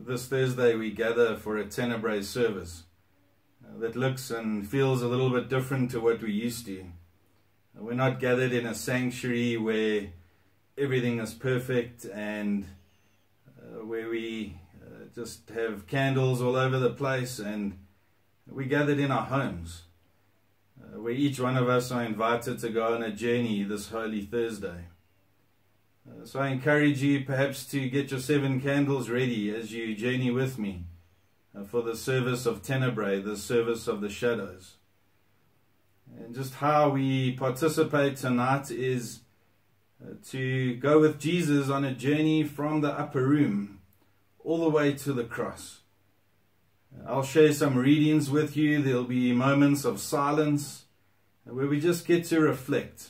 This Thursday we gather for a Tenebrae service that looks and feels a little bit different to what we used to. We're not gathered in a sanctuary where everything is perfect and where we just have candles all over the place, and we gathered in our homes where each one of us are invited to go on a journey this Holy Thursday. So I encourage you perhaps to get your 7 candles ready as you journey with me for the service of Tenebrae, the service of the shadows. And just how we participate tonight is to go with Jesus on a journey from the upper room all the way to the cross. I'll share some readings with you. There'll be moments of silence where we just get to reflect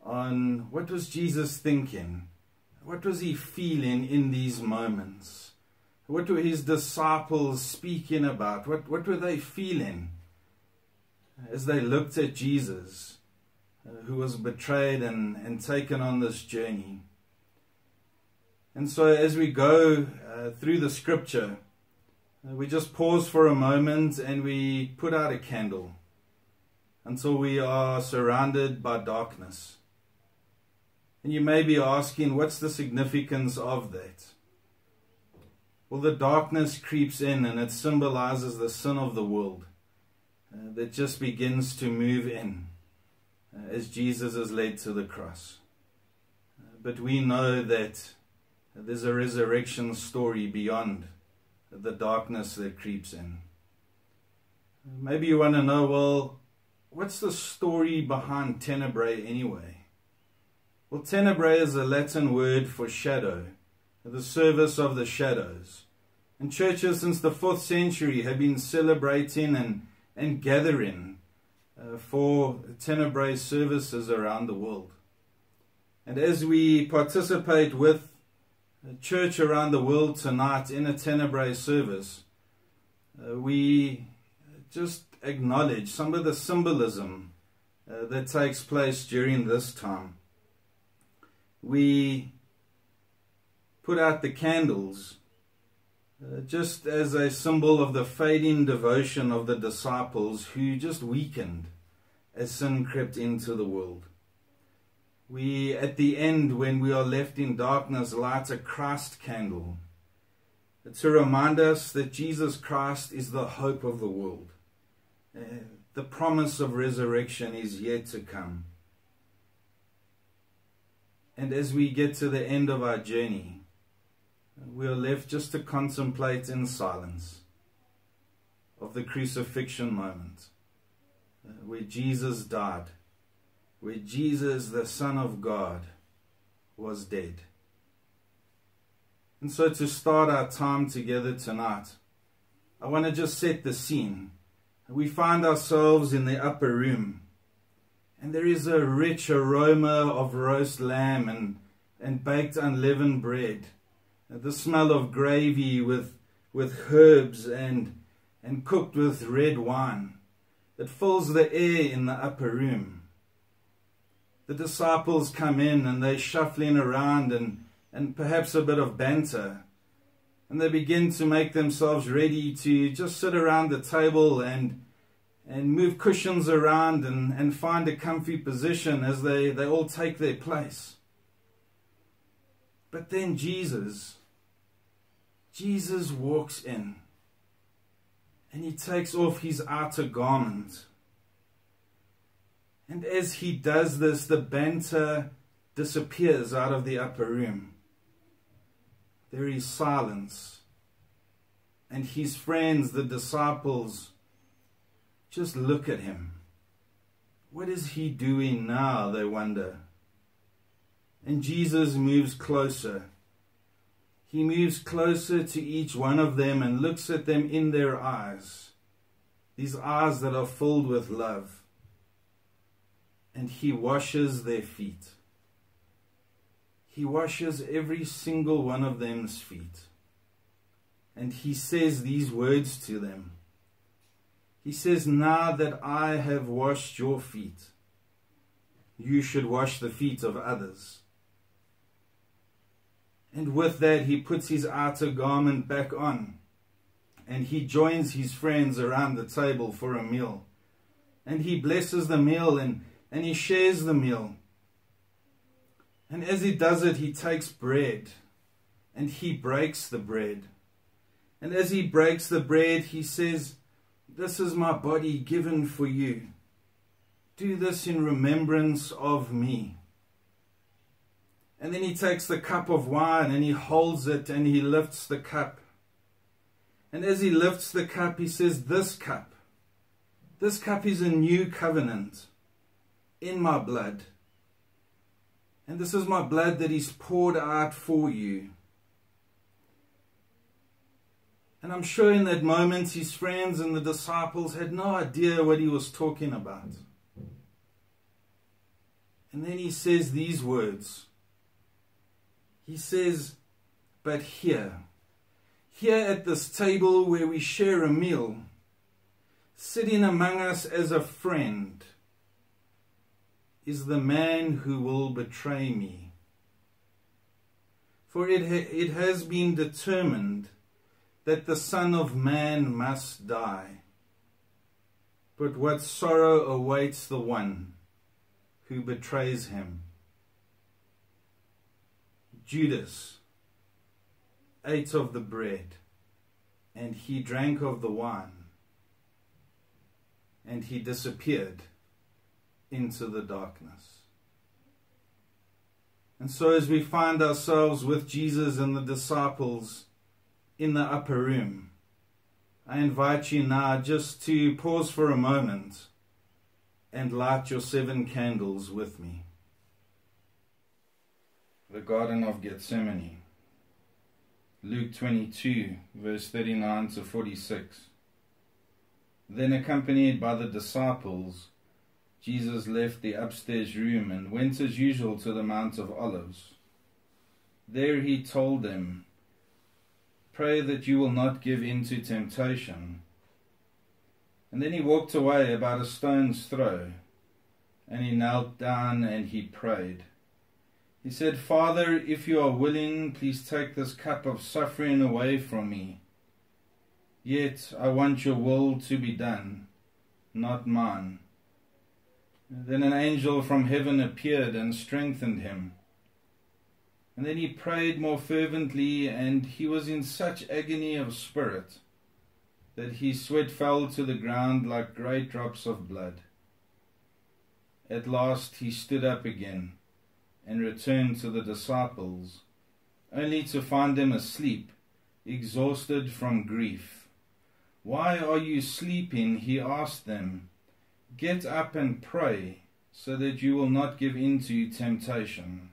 on what was Jesus thinking, what was he feeling in these moments, what were his disciples speaking about, what were they feeling as they looked at Jesus, who was betrayed and taken on this journey. And so as we go through the scripture, we just pause for a moment and we put out a candle until we are surrounded by darkness. And you may be asking, what's the significance of that? Well, the darkness creeps in and it symbolizes the sin of the world that just begins to move in as Jesus is led to the cross. But we know that there's a resurrection story beyond the darkness that creeps in. Maybe you want to know, well, what's the story behind Tenebrae anyway? Well, Tenebrae is a Latin word for shadow, the service of the shadows. And churches since the 4th century have been celebrating and gathering for Tenebrae services around the world. And as we participate with the church around the world tonight in a Tenebrae service, we just acknowledge some of the symbolism that takes place during this time. We put out the candles just as a symbol of the fading devotion of the disciples who just weakened as sin crept into the world. We, at the end, when we are left in darkness, light a Christ candle to remind us that Jesus Christ is the hope of the world. The promise of resurrection is yet to come. And as we get to the end of our journey, we are left just to contemplate in silence of the crucifixion moment, where Jesus died, where Jesus, the Son of God, was dead. And so to start our time together tonight, I want to just set the scene. We find ourselves in the upper room, and there is a rich aroma of roast lamb and baked unleavened bread, the smell of gravy with herbs and cooked with red wine that fills the air in the upper room. The disciples come in and they're shuffling around and perhaps a bit of banter. And they begin to make themselves ready to just sit around the table and move cushions around and find a comfy position as they all take their place. But then Jesus walks in and he takes off his outer garment. And as he does this, the banter disappears out of the upper room. There is silence. And his friends, the disciples, just look at him. What is he doing now, they wonder. And Jesus moves closer. He moves closer to each one of them and looks at them in their eyes. These eyes that are filled with love. And he washes their feet. He washes every single one of them's feet. And he says these words to them. He says, now that I have washed your feet, you should wash the feet of others. And with that, he puts his outer garment back on. And he joins his friends around the table for a meal. And he blesses the meal and he shares the meal. And as he does it, he takes bread and he breaks the bread. And as he breaks the bread, he says, "This is my body given for you. Do this in remembrance of me." And then he takes the cup of wine and he holds it and he lifts the cup. And as he lifts the cup, he says, this cup is a new covenant in my blood. And this is my blood that is poured out for you. And I'm sure in that moment his friends and the disciples had no idea what he was talking about. And then he says these words. He says, "But here at this table where we share a meal, sitting among us as a friend, is the man who will betray me. For it has been determined that the Son of Man must die. But what sorrow awaits the one who betrays him." Judas ate of the bread, and he drank of the wine, and he disappeared into the darkness. And so as we find ourselves with Jesus and the disciples in the upper room, I invite you now just to pause for a moment and light your 7 candles with me. The Garden of Gethsemane, Luke 22, verse 39 to 46. Then, accompanied by the disciples, Jesus left the upstairs room and went as usual to the Mount of Olives. There he told them, "Pray that you will not give in to temptation." And then he walked away about a stone's throw, and he knelt down and he prayed. He said, "Father, if you are willing, please take this cup of suffering away from me. Yet I want your will to be done, not mine." Then an angel from heaven appeared and strengthened him. And then he prayed more fervently, and he was in such agony of spirit that his sweat fell to the ground like great drops of blood. At last he stood up again and returned to the disciples, only to find them asleep, exhausted from grief. "Why are you sleeping?" he asked them. "Get up and pray, so that you will not give in to temptation."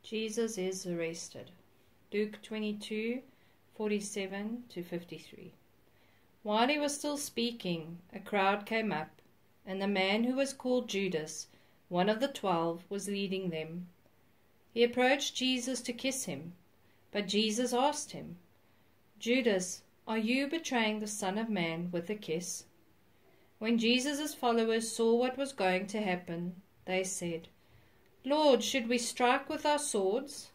Jesus is arrested. Luke 22:47 to 53. While he was still speaking, a crowd came up, and the man who was called Judas, one of the 12, was leading them. He approached Jesus to kiss him, but Jesus asked him, "Judas, are you betraying the Son of Man with a kiss?" When Jesus' followers saw what was going to happen, they said, "Lord, should we strike with our swords?"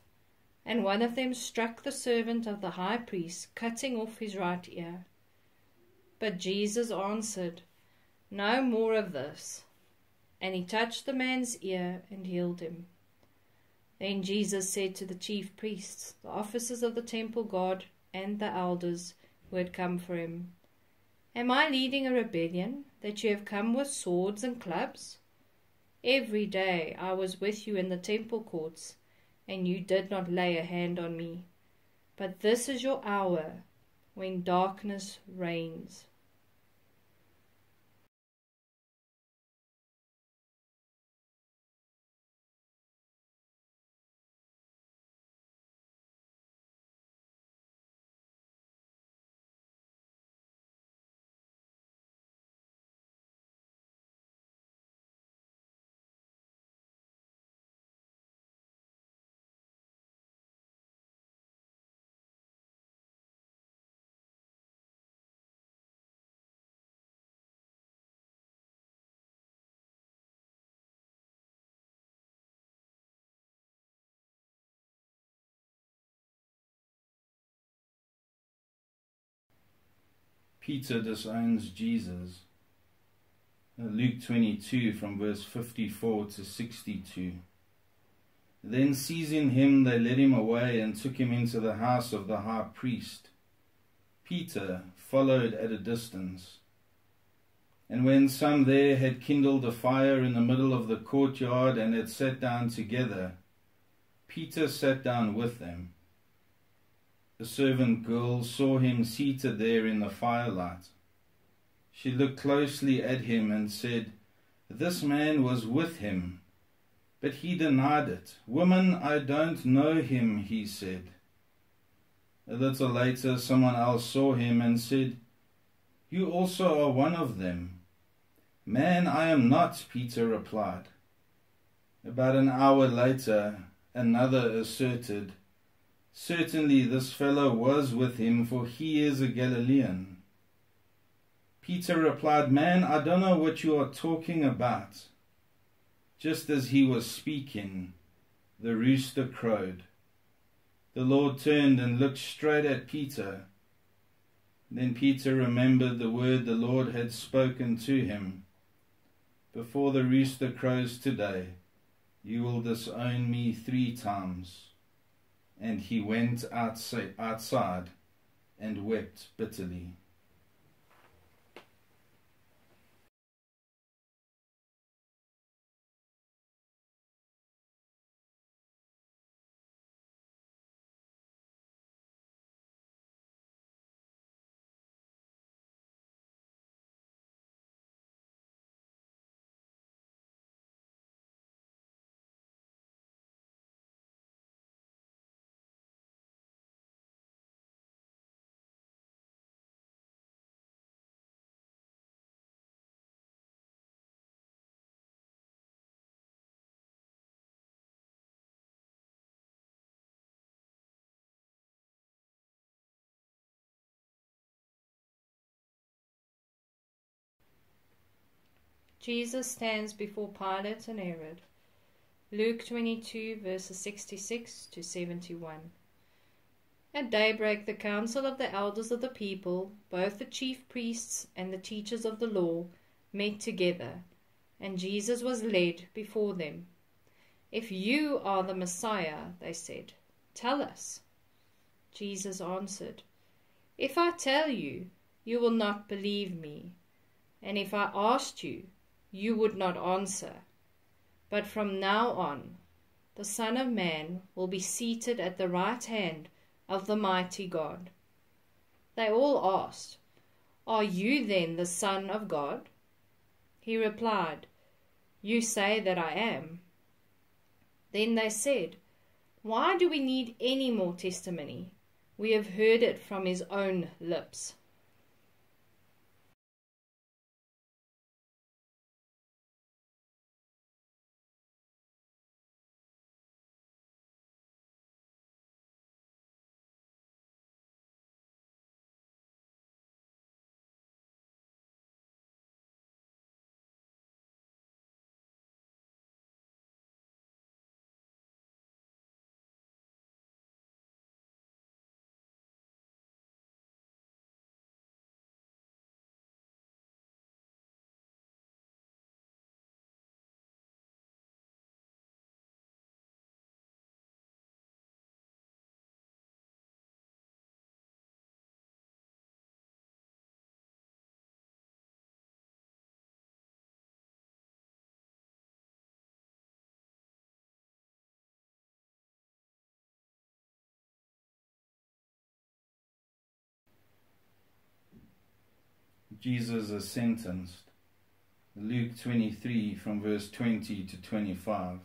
And one of them struck the servant of the high priest, cutting off his right ear. But Jesus answered, "No more of this." And he touched the man's ear and healed him. Then Jesus said to the chief priests, the officers of the temple guard, and the elders who had come for him, "Am I leading a rebellion, that you have come with swords and clubs? Every day I was with you in the temple courts, and you did not lay a hand on me. But this is your hour, when darkness reigns." Peter disowns Jesus. Luke 22 from verse 54 to 62. Then seizing him, they led him away and took him into the house of the high priest. Peter followed at a distance. And when some there had kindled a fire in the middle of the courtyard and had sat down together, Peter sat down with them. A servant girl saw him seated there in the firelight. She looked closely at him and said, "This man was with him." But he denied it. "Woman, I don't know him," he said. A little later, someone else saw him and said, "You also are one of them." "Man, I am not," Peter replied. About an hour later, another asserted, "Certainly this fellow was with him, for he is a Galilean." Peter replied, "Man, I don't know what you are talking about." Just as he was speaking, the rooster crowed. The Lord turned and looked straight at Peter. Then Peter remembered the word the Lord had spoken to him. "Before the rooster crows today, you will disown me 3 times. And he went outside and wept bitterly. Jesus stands before Pilate and Herod. Luke 22 verses 66 to 71. At daybreak the council of the elders of the people, both the chief priests and the teachers of the law, met together, and Jesus was led before them. "If you are the Messiah," they said, "tell us." Jesus answered, "If I tell you, you will not believe me, and if I asked you, you would not answer. But from now on, the Son of Man will be seated at the right hand of the mighty God." They all asked, "Are you then the Son of God?" He replied, "You say that I am." Then they said, "Why do we need any more testimony? We have heard it from his own lips." Jesus is sentenced. Luke 23 from verse 20 to 25.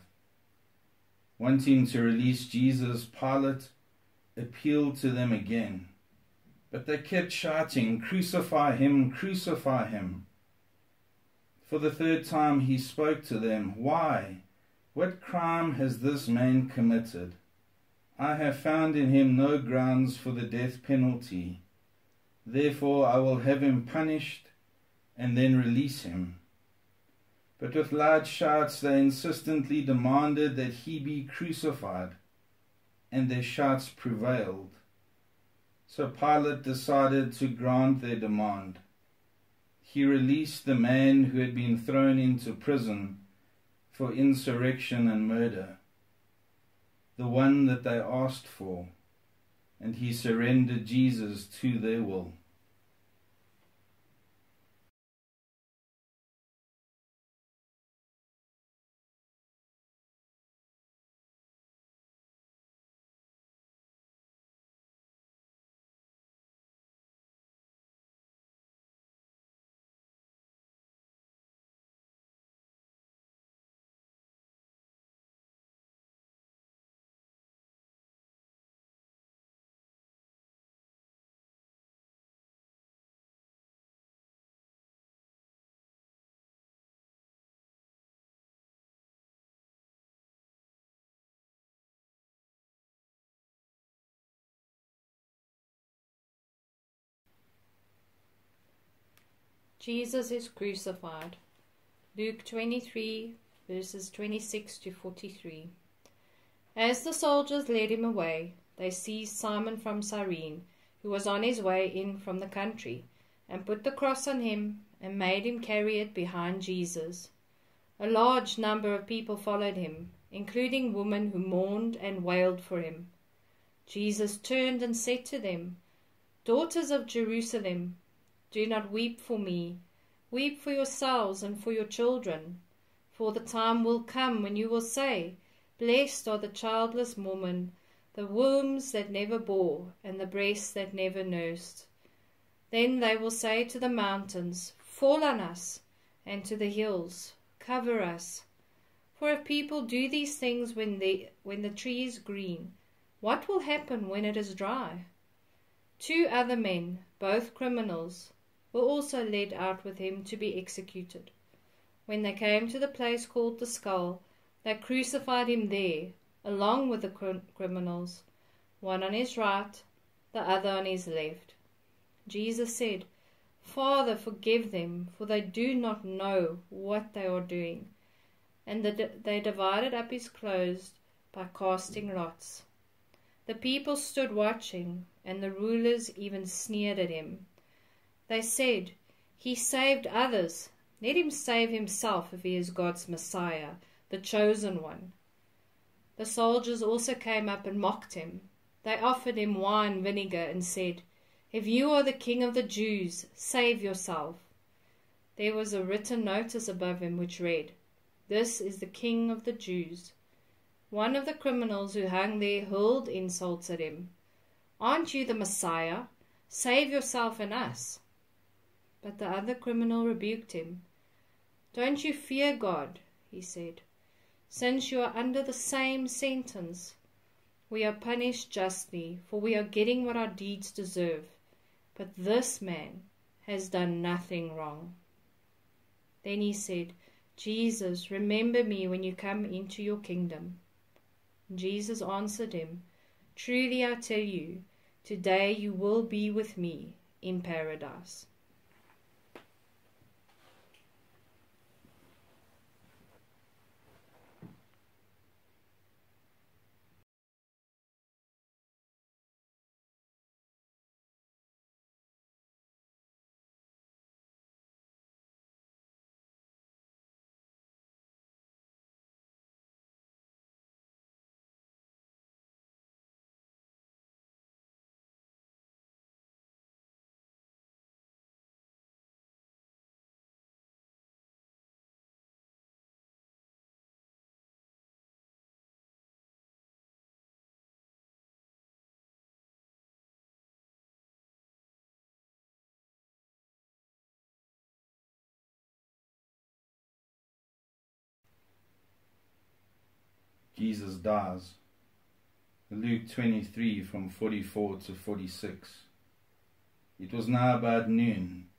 Wanting to release Jesus, Pilate appealed to them again. But they kept shouting, "Crucify him, crucify him." For the 3rd time he spoke to them, "Why? What crime has this man committed? I have found in him no grounds for the death penalty. Therefore I will have him punished and then release him." But with loud shouts they insistently demanded that he be crucified, and their shouts prevailed. So Pilate decided to grant their demand. He released the man who had been thrown into prison for insurrection and murder, the one that they asked for, and he surrendered Jesus to their will. Jesus is crucified. Luke 23, verses 26 to 43. As the soldiers led him away, they seized Simon from Cyrene, who was on his way in from the country, and put the cross on him and made him carry it behind Jesus. A large number of people followed him, including women who mourned and wailed for him. Jesus turned and said to them, "Daughters of Jerusalem, do not weep for me. Weep for yourselves and for your children. For the time will come when you will say, 'Blessed are the childless women, the wombs that never bore, and the breasts that never nursed.' Then they will say to the mountains, 'Fall on us,' and to the hills, 'Cover us.' For if people do these things when the tree is green, what will happen when it is dry?" 2 other men, both criminals, were also led out with him to be executed. When they came to the place called the Skull, they crucified him there, along with the criminals, one on his right, the other on his left. Jesus said, "Father, forgive them, for they do not know what they are doing." And they divided up his clothes by casting lots. The people stood watching, and the rulers even sneered at him. They said, "He saved others. Let him save himself if he is God's Messiah, the chosen one." The soldiers also came up and mocked him. They offered him wine vinegar and said, "If you are the king of the Jews, save yourself." There was a written notice above him which read, "This is the king of the Jews." One of the criminals who hung there hurled insults at him. "Aren't you the Messiah? Save yourself and us." But the other criminal rebuked him. "Don't you fear God," he said, "since you are under the same sentence. We are punished justly, for we are getting what our deeds deserve. But this man has done nothing wrong." Then he said, "Jesus, remember me when you come into your kingdom." Jesus answered him, "Truly I tell you, today you will be with me in paradise." Jesus dies. Luke 23 from 44 to 46. It was now about noon,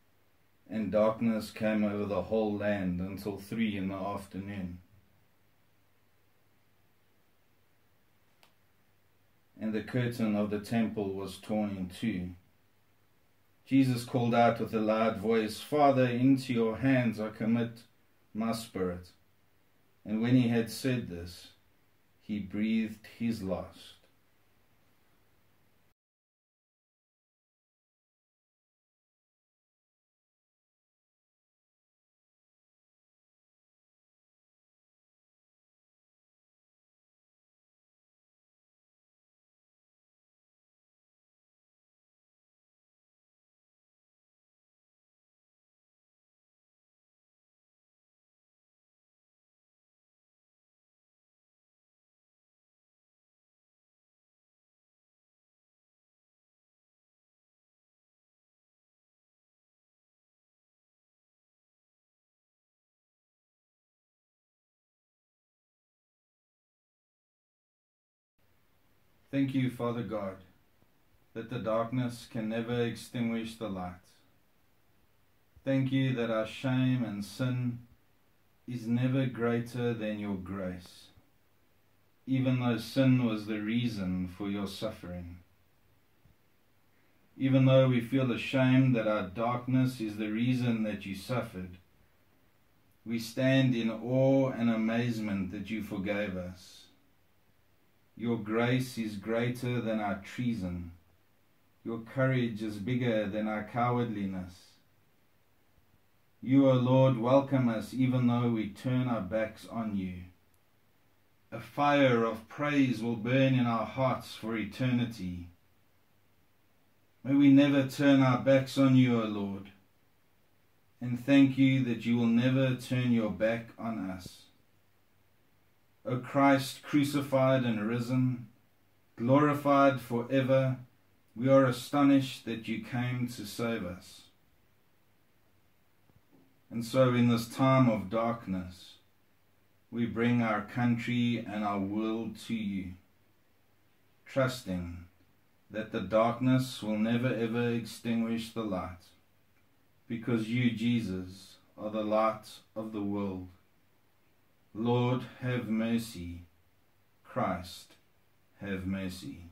and darkness came over the whole land until 3 in the afternoon. And the curtain of the temple was torn in two. Jesus called out with a loud voice, "Father, into your hands I commit my spirit." And when he had said this, he breathed his last. Thank you, Father God, that the darkness can never extinguish the light. Thank you that our shame and sin is never greater than your grace, even though sin was the reason for your suffering. Even though we feel ashamed that our darkness is the reason that you suffered, we stand in awe and amazement that you forgave us. Your grace is greater than our treason. Your courage is bigger than our cowardliness. You, O Lord, welcome us even though we turn our backs on you. A fire of praise will burn in our hearts for eternity. May we never turn our backs on you, O Lord, and thank you that you will never turn your back on us. O Christ, crucified and risen, glorified forever, we are astonished that you came to save us. And so in this time of darkness, we bring our country and our world to you, trusting that the darkness will never ever extinguish the light, because you, Jesus, are the light of the world. Lord, have mercy. Christ, have mercy.